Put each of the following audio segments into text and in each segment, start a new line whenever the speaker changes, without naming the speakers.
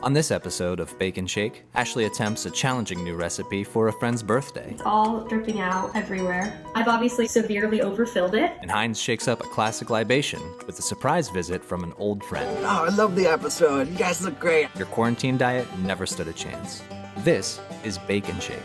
On this episode of Bake and Shake, Ashley attempts a challenging new recipe for a friend's birthday.
It's all dripping out everywhere. I've obviously severely overfilled it.
And Heinz shakes up a classic libation with a surprise visit from an old friend.
Oh, I love the episode. You guys look great.
Your quarantine diet never stood a chance. This is Bake and Shake.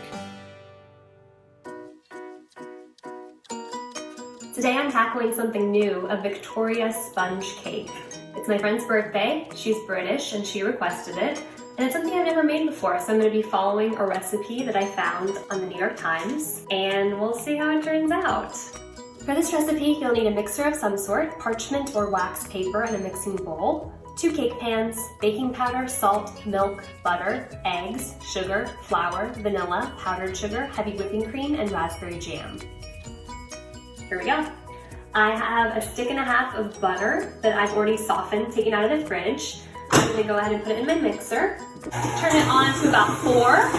Today I'm tackling something new, a Victoria sponge cake. It's my friend's birthday, she's British, and she requested it. And it's something I've never made before, so I'm going to be following a recipe that I found on the New York Times, and we'll see how it turns out. For this recipe, you'll need a mixer of some sort, parchment or wax paper, and a mixing bowl, 2 cake pans, baking powder, salt, milk, butter, eggs, sugar, flour, vanilla, powdered sugar, heavy whipping cream, and raspberry jam. Here we go. I have 1.5 sticks of butter that I've already softened, taken out of the fridge. I'm gonna go ahead and put it in my mixer. Turn it on to about 4.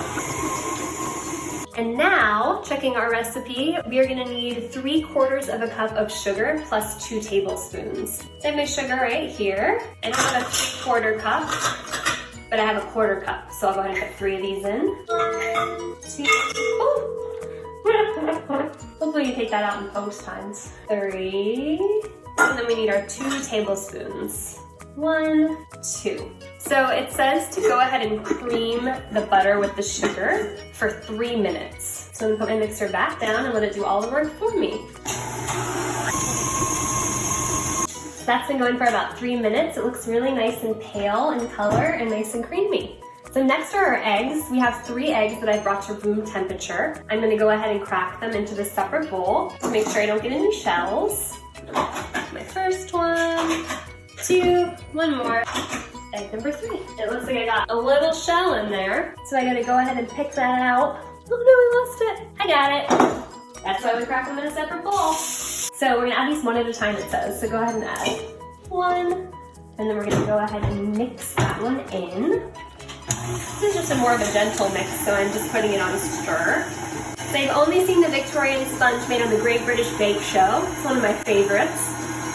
And now, checking our recipe, we are gonna need 3/4 cup of sugar plus 2 tablespoons. So I have my sugar right here. I don't have a 3/4 cup, but I have a 1/4 cup. So I'll go ahead and put 3 of these in. 2, oh. Hopefully you take that out in post times. 3, and then we need our 2 tablespoons. 1, 2. So it says to go ahead and cream the butter with the sugar for 3 minutes. So I'm gonna put my mixer back down and let it do all the work for me. That's been going for about 3 minutes. It looks really nice and pale in color and nice and creamy. So next are our eggs. We have 3 eggs that I brought to room temperature. I'm gonna go ahead and crack them into this separate bowl to make sure I don't get any shells. My first one, 2, 1 more. Egg number 3. It looks like I got a little shell in there, so I gotta go ahead and pick that out. Oh no, I lost it. I got it. That's why we crack them in a separate bowl. So we're gonna add these one at a time, it says. So go ahead and add 1, and then we're gonna go ahead and mix that one in. This is just a more of a gentle mix, so I'm just putting it on stir. So I've only seen the Victorian sponge made on the Great British Bake Show. It's one of my favorites.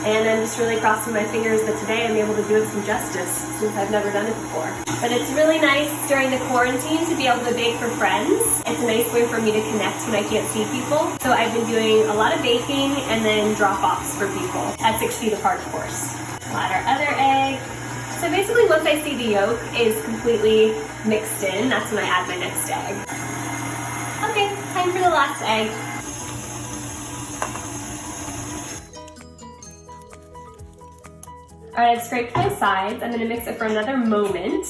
And I'm just really crossing my fingers that today I'm able to do it some justice, since I've never done it before. But it's really nice during the quarantine to be able to bake for friends. It's a nice way for me to connect when I can't see people. So I've been doing a lot of baking and then drop-offs for people, at 6 feet apart, of course. Add our other egg. So basically once I see the yolk is completely mixed in, that's when I add my next egg. Okay, time for the last egg. All right, I've scraped my sides. I'm gonna mix it for another moment.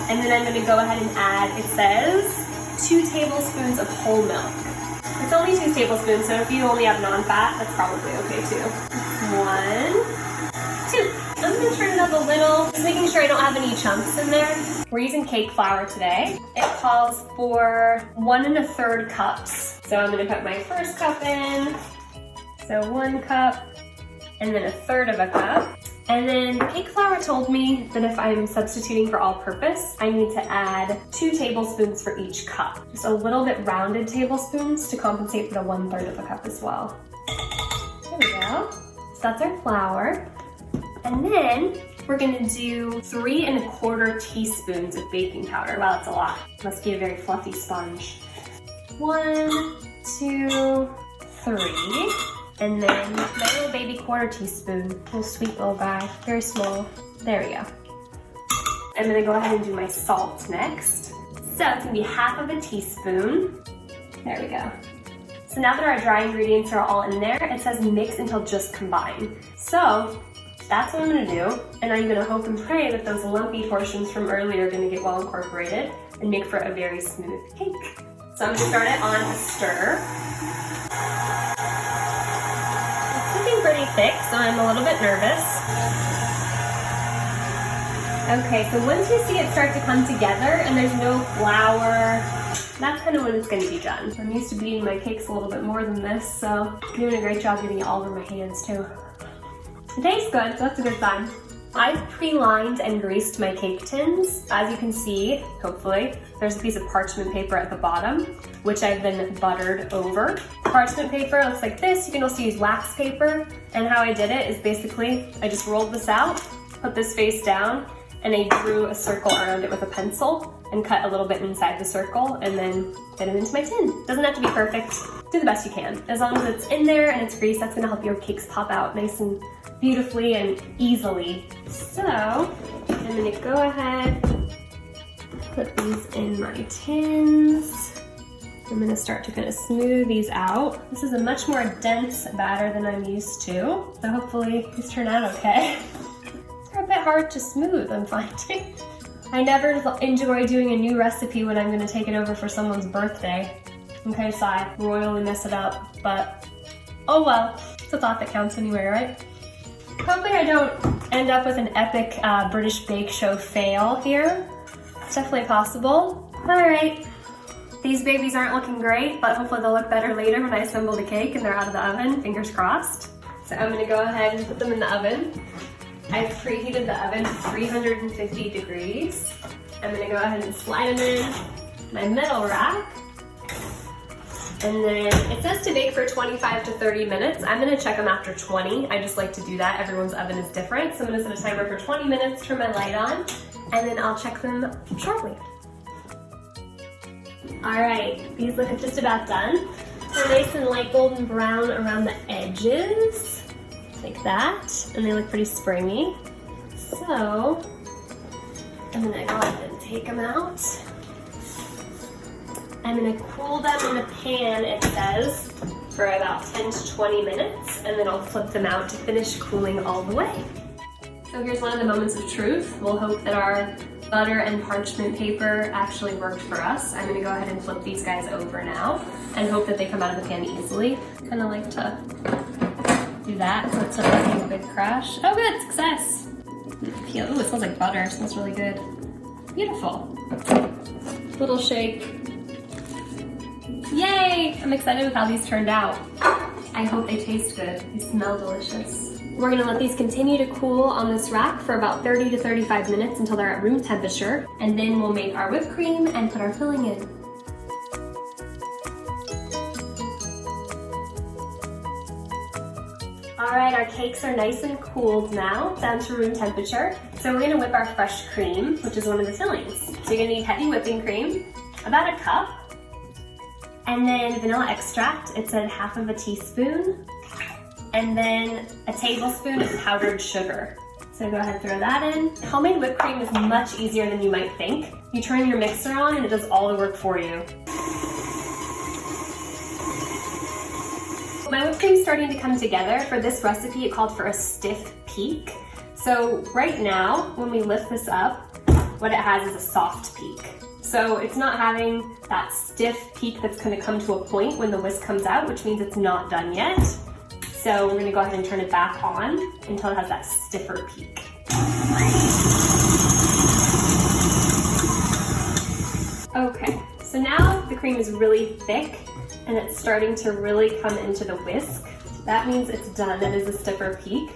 And then I'm gonna go ahead and add, it says, 2 tablespoons of whole milk. It's only 2 tablespoons, so if you only have non-fat, that's probably okay too. 1, 2. I'm gonna turn it up a little, just making sure I don't have any chunks in there. We're using cake flour today. It calls for 1 1/3 cups. So I'm gonna put my first cup in. So 1 cup, and then 1/3 cup. And then cake flour told me that if I'm substituting for all-purpose, I need to add 2 tablespoons for each cup. Just a little bit rounded tablespoons to compensate for the 1/3 cup as well. There we go. So that's our flour. And then we're gonna do 3 1/4 teaspoons of baking powder. Wow, that's a lot. Must be a very fluffy sponge. 1, 2, 3. And then my little baby 1/4 teaspoon, little sweet little guy, very small. There we go. I'm gonna go ahead and do my salt next. So it's gonna be 1/2 teaspoon. There we go. So now that our dry ingredients are all in there, it says mix until just combined. So that's what I'm gonna do. And I'm gonna hope and pray that those lumpy portions from earlier are gonna get well incorporated and make for a very smooth cake. So I'm gonna start it on a stir. Pretty thick, so I'm a little bit nervous. Okay, so once you see it start to come together and there's no flour, that's kind of when it's going to be done. I'm used to beating my cakes a little bit more than this, so I'm doing a great job getting it all over my hands too. It tastes good, so that's a good sign. I've pre-lined and greased my cake tins. As you can see, hopefully, there's a piece of parchment paper at the bottom, which I've been buttered over. Parchment paper looks like this. You can also use wax paper. And how I did it is basically, I just rolled this out, put this face down, and I drew a circle around it with a pencil and cut a little bit inside the circle and then fit it into my tin. Doesn't have to be perfect. Do the best you can. As long as it's in there and it's greased, that's gonna help your cakes pop out nice and beautifully and easily. So I'm gonna go ahead, put these in my tins. I'm gonna start to kind of smooth these out. This is a much more dense batter than I'm used to, so hopefully these turn out okay. They're a bit hard to smooth, I'm finding. I never enjoy doing a new recipe when I'm gonna take it over for someone's birthday, in case I royally mess it up, but oh well. It's a thought that counts anyway, right? Hopefully I don't end up with an epic British Bake Show fail here. It's definitely possible. All right. These babies aren't looking great, but hopefully they'll look better later when I assemble the cake and they're out of the oven, fingers crossed. So I'm gonna go ahead and put them in the oven. I've preheated the oven to 350 degrees. I'm gonna go ahead and slide them in my metal rack. And then it says to bake for 25 to 30 minutes. I'm gonna check them after 20. I just like to do that. Everyone's oven is different. So I'm gonna set a timer for 20 minutes, turn my light on, and then I'll check them shortly. All right, these look just about done. They're nice and light golden brown around the edges, like that, and they look pretty springy. So I'm gonna go ahead and take them out. I'm gonna cool them in a pan, it says, for about 10 to 20 minutes, and then I'll flip them out to finish cooling all the way. So here's one of the moments of truth. We'll hope that our butter and parchment paper actually worked for us. I'm gonna go ahead and flip these guys over now and hope that they come out of the pan easily. Kind of like to do that so it's not making a big crash. Oh good, success. Ooh, it smells like butter, it smells really good. Beautiful. Little shake. Yay! I'm excited with how these turned out. I hope they taste good. They smell delicious. We're gonna let these continue to cool on this rack for about 30 to 35 minutes until they're at room temperature, and then we'll make our whipped cream and put our filling in. All right, our cakes are nice and cooled now, down to room temperature. So we're gonna whip our fresh cream, which is one of the fillings. So you're gonna need heavy whipping cream, about a cup, and then vanilla extract. It said half of a teaspoon. And then a tablespoon of powdered sugar. So go ahead and throw that in. Homemade whipped cream is much easier than you might think. You turn your mixer on and it does all the work for you. My whipped cream's starting to come together. For this recipe, it called for a stiff peak. So right now, when we lift this up, what it has is a soft peak. So it's not having that stiff peak that's gonna come to a point when the whisk comes out, which means it's not done yet. So we're gonna go ahead and turn it back on until it has that stiffer peak. Okay, so now the cream is really thick and it's starting to really come into the whisk. That means it's done, that is a stiffer peak.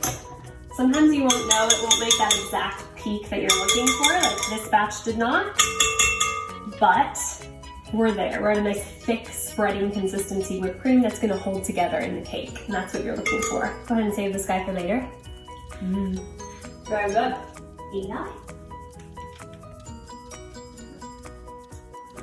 Sometimes you won't know, it won't make that exact peak that you're looking for, like this batch did not, but we're there. We're at a nice thick spreading consistency whipped cream that's gonna hold together in the cake, and that's what you're looking for. Go ahead and save this guy for later. Very good. Eli?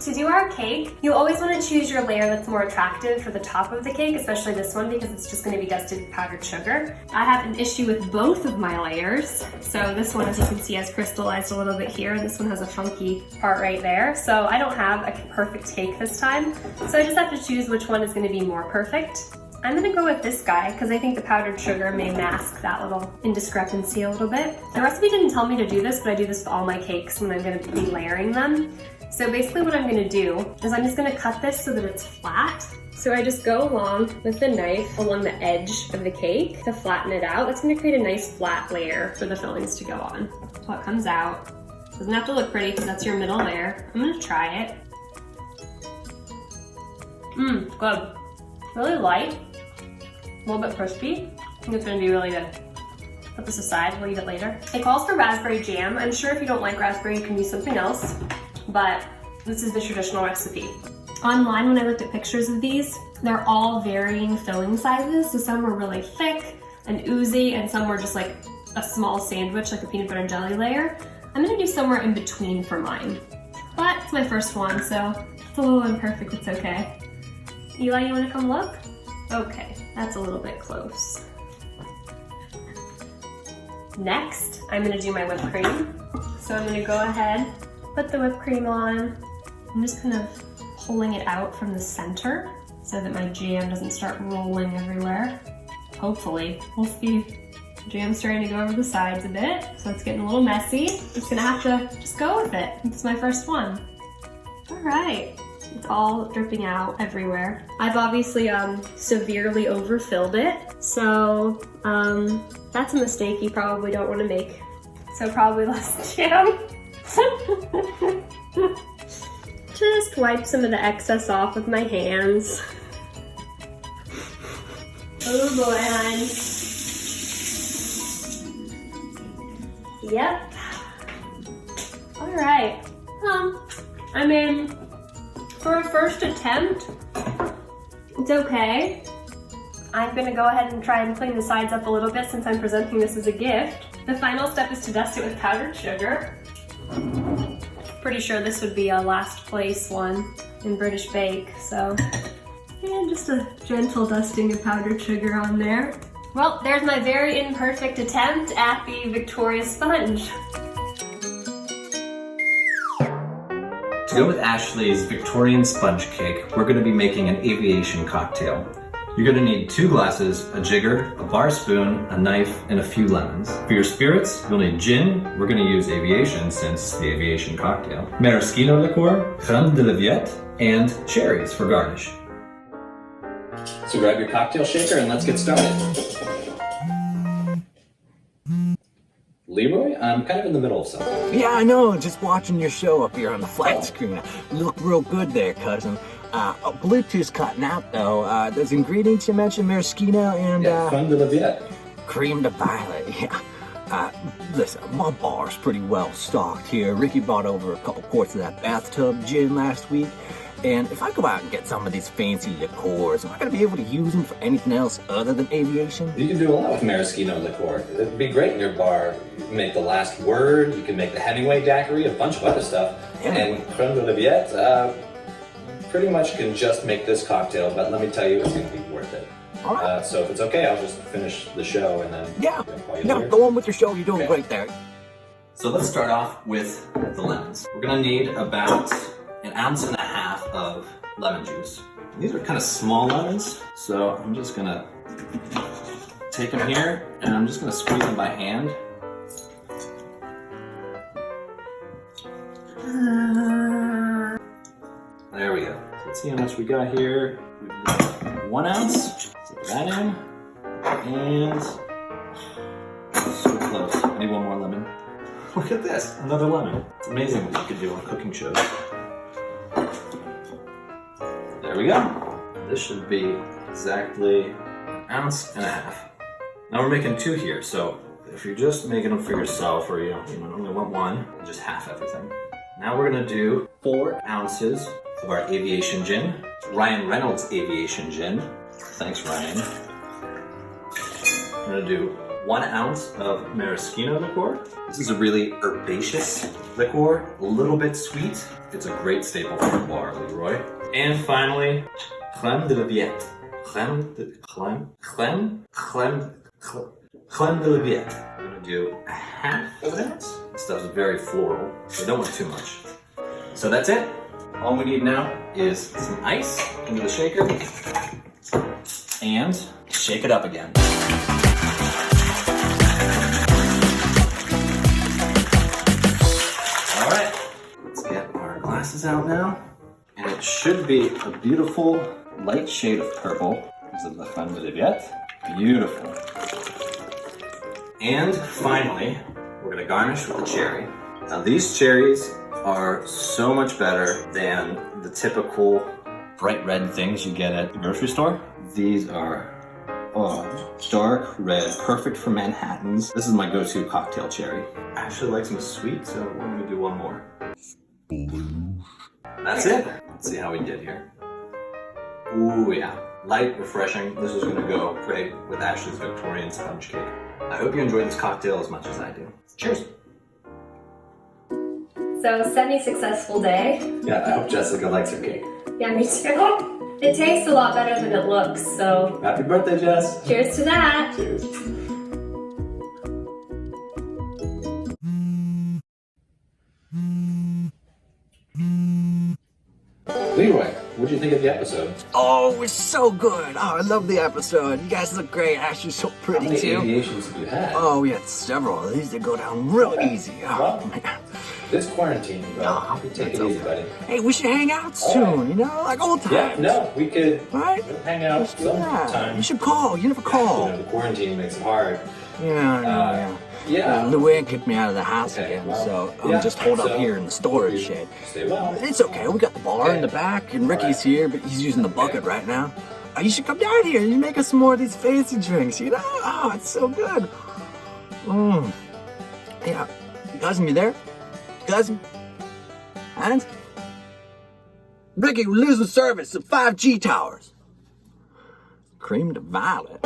To do our cake, you always want to choose your layer that's more attractive for the top of the cake, especially this one because it's just going to be dusted with powdered sugar. I have an issue with both of my layers. So this one, as you can see, has crystallized a little bit here, and this one has a funky part right there. So I don't have a perfect cake this time. So I just have to choose which one is going to be more perfect. I'm gonna go with this guy because I think the powdered sugar may mask that little indiscrepancy a little bit. The recipe didn't tell me to do this, but I do this with all my cakes when I'm gonna be layering them. So basically what I'm gonna do is I'm just gonna cut this so that it's flat. So I just go along with the knife along the edge of the cake to flatten it out. That's gonna create a nice flat layer for the fillings to go on. So it comes out. Doesn't have to look pretty because that's your middle layer. I'm gonna try it. Good. Really light. A little bit crispy. I think it's gonna be really good. Put this aside, we'll eat it later. It calls for raspberry jam. I'm sure if you don't like raspberry, you can use something else, but this is the traditional recipe. Online, when I looked at pictures of these, they're all varying filling sizes. So some were really thick and oozy, and some were just like a small sandwich, like a peanut butter and jelly layer. I'm gonna do somewhere in between for mine. But it's my first one, so it's a little imperfect, it's okay. Eli, you wanna come look? Okay, that's a little bit close. Next, I'm gonna do my whipped cream. So I'm gonna go ahead, put the whipped cream on. I'm just kind of pulling it out from the center so that my jam doesn't start rolling everywhere. Hopefully, we'll see. Jam's starting to go over the sides a bit, so it's getting a little messy. Just gonna have to just go with it. It's my first one. All right, it's all dripping out everywhere. I've obviously severely overfilled it, so that's a mistake you probably don't want to make. So probably less jam. Just wipe some of the excess off with my hands. Oh boy, Heinz. Yep. All right. I mean, for a first attempt, it's okay. I'm gonna go ahead and try and clean the sides up a little bit since I'm presenting this as a gift. The final step is to dust it with powdered sugar. Pretty sure this would be a last place one in British Bake, so yeah, just a gentle dusting of powdered sugar on there. Well, there's my very imperfect attempt at the Victoria sponge.
To go with Ashley's Victorian sponge cake, we're going to be making an aviation cocktail. You're going to need 2 glasses, a jigger, a bar spoon, a knife, and a few lemons. For your spirits, you'll need gin. We're going to use Aviation since it's the aviation cocktail. Maraschino liqueur, crème de la viette, and cherries for garnish. So grab your cocktail shaker and let's get started. Leroy, I'm kind of in the middle of something.
Yeah, I know. Just watching your show up here on the flat screen. You look real good there, cousin. Bluetooth's cutting out, though. Those ingredients you mentioned, maraschino and...
crème de la viette.
Cream de violet, yeah. Listen, my bar's pretty well stocked here. Ricky brought over a couple quarts of that bathtub gin last week. And if I go out and get some of these fancy liqueurs, am I going to be able to use them for anything else other than aviation?
You can do a lot with maraschino liqueur. It'd be great in your bar. You can make the last word, you can make the Hemingway daiquiri, a bunch of other stuff.
Yeah.
And crème de la viette, pretty much can just make this cocktail, but let me tell you, it's going to be worth it.
All right.
So if it's okay, I'll just finish the show and then...
Yeah,
while you're
no,
here.
go on with your show. You're doing
Okay.
great there.
So let's start off with the lemons. We're going to need about 1.5 ounces of lemon juice. These are kind of small lemons, so I'm just gonna take them here and I'm just gonna squeeze them by hand. There we go. So let's see how much we got here. We've got 1 ounce. Put that in. And so close. I need one more lemon. Look at this, another lemon. It's amazing what you can do on cooking shows. There we go. This should be exactly 1.5 ounces. Now we're making 2 here, so if you're just making them for yourself or you only want one, just half everything. Now we're gonna do 4 ounces of our aviation gin. Ryan Reynolds aviation gin. Thanks, Ryan. We're gonna do 1 ounce of maraschino liqueur. This is a really herbaceous liqueur, a little bit sweet. It's a great staple for a bar, Leroy. And finally, crème de la viette. Crème de la viette. We're gonna do 1/2 ounce. This stuff's very floral, so don't want too much. So that's it. All we need now is some ice into the shaker and shake it up again. All right, let's get our glasses out now. And it should be a beautiful light shade of purple. This is the crème de la viette. Beautiful. And finally, we're gonna garnish with a cherry. Now these cherries are so much better than the typical bright red things you get at the grocery store. These are dark red, perfect for Manhattans. This is my go-to cocktail cherry. I actually like them sweet, so we're gonna do one more. That's it. Let's see how we did here. Ooh, yeah. Light, refreshing. This is gonna go great with Ashley's Victorian sponge cake. I hope you enjoyed this cocktail as much as I do. Cheers.
So, semi-successful day.
Yeah, I hope Jessica likes her cake.
Yeah, me too. It tastes a lot better than it looks, so
Happy birthday, Jess.
cheers to that.
Cheers.
Leroy, what'd you think of the episode?
Oh, it's so good. Oh, I love the episode. You guys look great. Ashley's so
How
pretty
many
too.
aviations have you had?
Oh, we had several of these that go down real easy. Oh,
Well,
my God.
This quarantine, bro.
Oh,
You take it
that's
easy,
okay.
buddy.
Hey, we should hang out soon, you know, like old times.
Yeah, no, we could
Right?
hang out
Let's do that.
sometime.
You should call. You never
You
call.
know, the quarantine makes it hard.
Yeah, I know, yeah.
Yeah.
Luann kicked me out of the house
Okay,
again,
well,
so I'm
yeah,
just holed up
so
here in the storage
you
shed.
Stay well.
It's okay. We got the bar in the back, and Ricky's here, but he's using the bucket right now. You should come down here. You make us some more of these fancy drinks, you know? Oh, it's so good. Yeah. Cousin, you there? Cousin? Heinz? Ricky, we're losing service at 5G towers. Cream to violet.